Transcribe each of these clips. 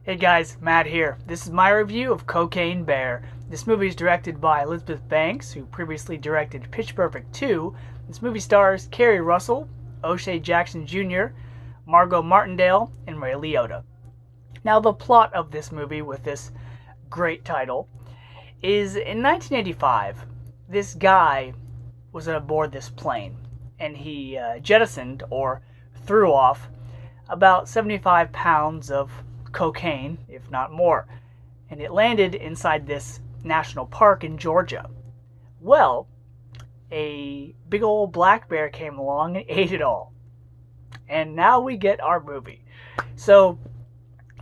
Hey guys, Matt here. This is my review of Cocaine Bear. This movie is directed by Elizabeth Banks, who previously directed Pitch Perfect 2. This movie stars Kerry Russell, O'Shea Jackson Jr., Margot Martindale, and Ray Liotta. Now, the plot of this movie with this great title is in 1985, this guy was aboard this plane and he jettisoned or threw off about 75 pounds of cocaine, if not more, and it landed inside this national park in Georgia. Well, a big old black bear came along and ate it all. And now we get our movie. So,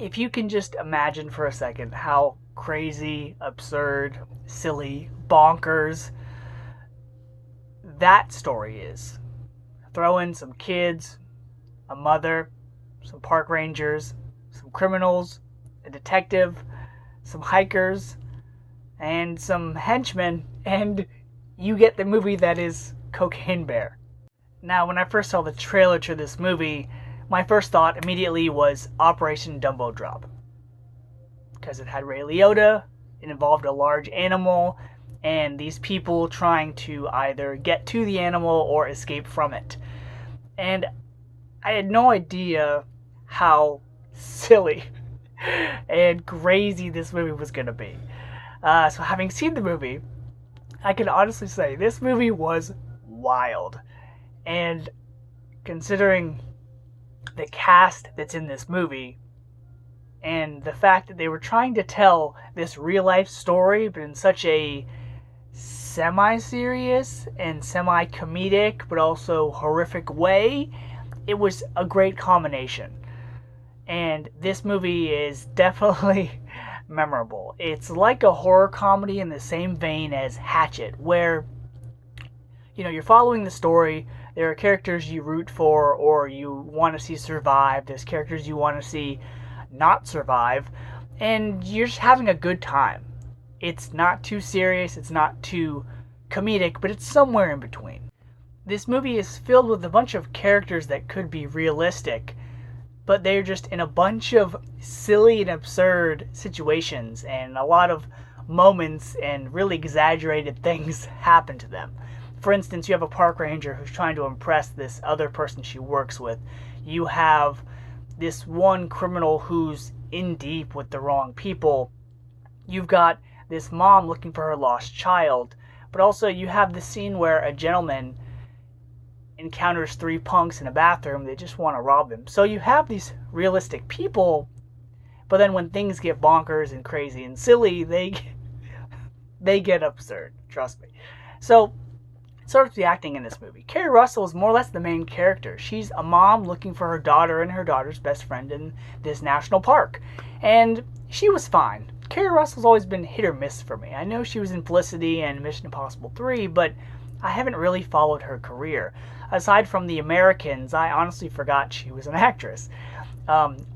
if you can just imagine for a second how crazy, absurd, silly, bonkers that story is. Throw in some kids, a mother, some park rangers, some criminals, a detective, some hikers, and some henchmen, and you get the movie that is Cocaine Bear. Now, when I first saw the trailer to this movie, my first thought immediately was Operation Dumbo Drop. Because it had Ray Liotta, it involved a large animal, and these people trying to either get to the animal or escape from it. And I had no idea how silly and crazy this movie was going to be. So having seen the movie, I can honestly say this movie was wild. And considering the cast that's in this movie, and the fact that they were trying to tell this real-life story, but in such a semi-serious and semi-comedic, but also horrific way, it was a great combination. And this movie is definitely memorable. It's like a horror comedy in the same vein as Hatchet, where, you're following the story. There are characters you root for or you want to see survive. There's characters you want to see not survive. And you're just having a good time. It's not too serious. It's not too comedic, but it's somewhere in between. This movie is filled with a bunch of characters that could be realistic, but they're just in a bunch of silly and absurd situations, and a lot of moments and really exaggerated things happen to them. For instance, you have a park ranger who's trying to impress this other person she works with. You have this one criminal who's in deep with the wrong people. You've got this mom looking for her lost child. But also you have the scene where a gentleman encounters three punks in a bathroom. They just want to rob him. So you have these realistic people, but then when things get bonkers and crazy and silly, they get absurd. Trust me. So sort of the acting in this movie. Kerry Russell is more or less the main character. She's a mom looking for her daughter and her daughter's best friend in this national park. And she was fine. Kerry Russell's always been hit or miss for me. I know she was in Felicity and Mission Impossible 3, but I haven't really followed her career. Aside from The Americans, I honestly forgot she was an actress.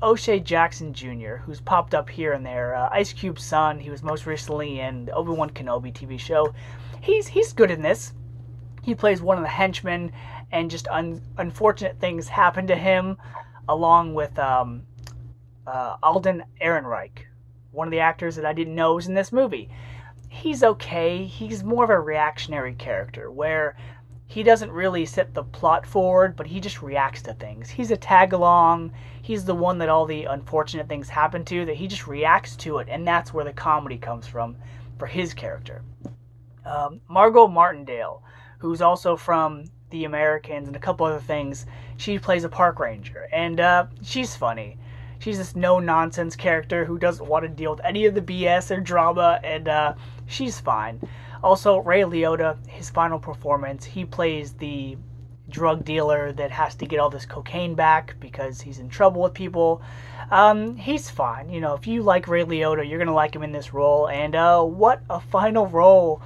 O'Shea Jackson Jr., who's popped up here and there. Ice Cube's son, he was most recently in the Obi-Wan Kenobi TV show. He's good in this. He plays one of the henchmen, and just unfortunate things happen to him, along with Alden Ehrenreich, one of the actors that I didn't know was in this movie. He's okay. He's more of a reactionary character, where he doesn't really set the plot forward, but he just reacts to things. He's a tag-along. He's the one that all the unfortunate things happen to, that he just reacts to it, and that's where the comedy comes from for his character. Margot Martindale, who's also from The Americans and a couple other things, she plays a park ranger, and she's funny. She's this no-nonsense character who doesn't want to deal with any of the BS or drama, and she's fine. Also, Ray Liotta, his final performance, he plays the drug dealer that has to get all this cocaine back because he's in trouble with people. He's fine. If you like Ray Liotta, you're going to like him in this role, and what a final role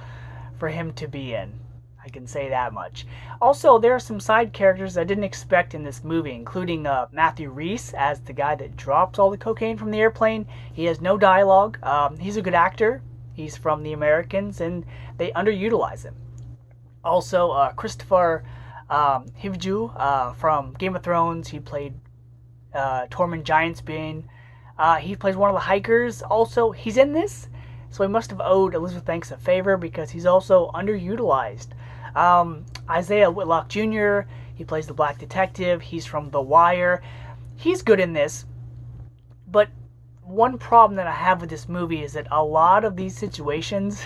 for him to be in. I can say that much. Also, there are some side characters I didn't expect in this movie, including Matthew Rhys as the guy that drops all the cocaine from the airplane. He has no dialogue. He's a good actor. He's from The Americans, and they underutilize him. Also, Christopher Hivju from Game of Thrones. He played Tormund Giantsbane. He plays one of the hikers. Also, he's in this, so he must have owed Elizabeth Banks a favor because he's also underutilized. Isaiah Whitlock Jr., he plays the Black Detective. He's from The Wire. He's good in this, but one problem that I have with this movie is that a lot of these situations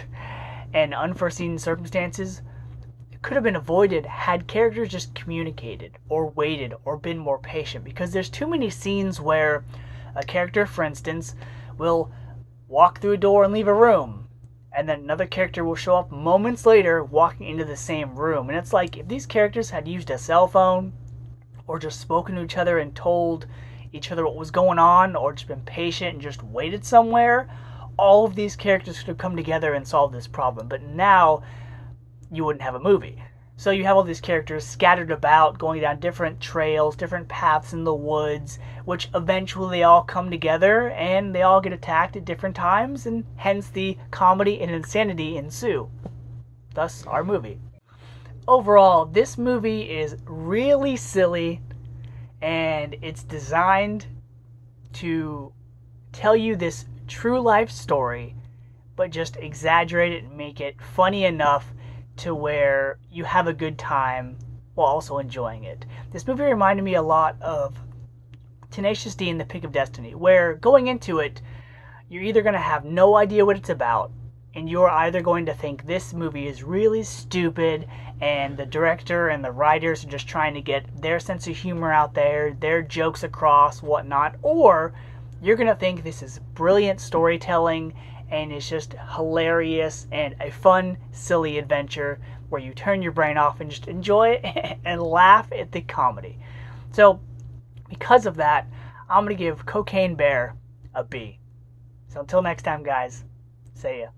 and unforeseen circumstances could have been avoided had characters just communicated or waited or been more patient, because there's too many scenes where a character, for instance, will walk through a door and leave a room, and then another character will show up moments later walking into the same room. And it's like, if these characters had used a cell phone or just spoken to each other and told each other what was going on, or just been patient and just waited somewhere, all of these characters could have come together and solved this problem. But now you wouldn't have a movie. So you have all these characters scattered about, going down different trails, different paths in the woods, which eventually they all come together and they all get attacked at different times, and hence the comedy and insanity ensue. Thus, our movie. Overall, this movie is really silly, and it's designed to tell you this true life story, but just exaggerate it and make it funny enough to where you have a good time while also enjoying it. This movie reminded me a lot of Tenacious D and The Pick of Destiny, where going into it, you're either going to have no idea what it's about, and you're either going to think this movie is really stupid and the director and the writers are just trying to get their sense of humor out there, their jokes across, whatnot, or you're going to think this is brilliant storytelling and it's just hilarious and a fun, silly adventure where you turn your brain off and just enjoy it and laugh at the comedy. So, because of that, I'm going to give Cocaine Bear a B. So until next time, guys, see ya.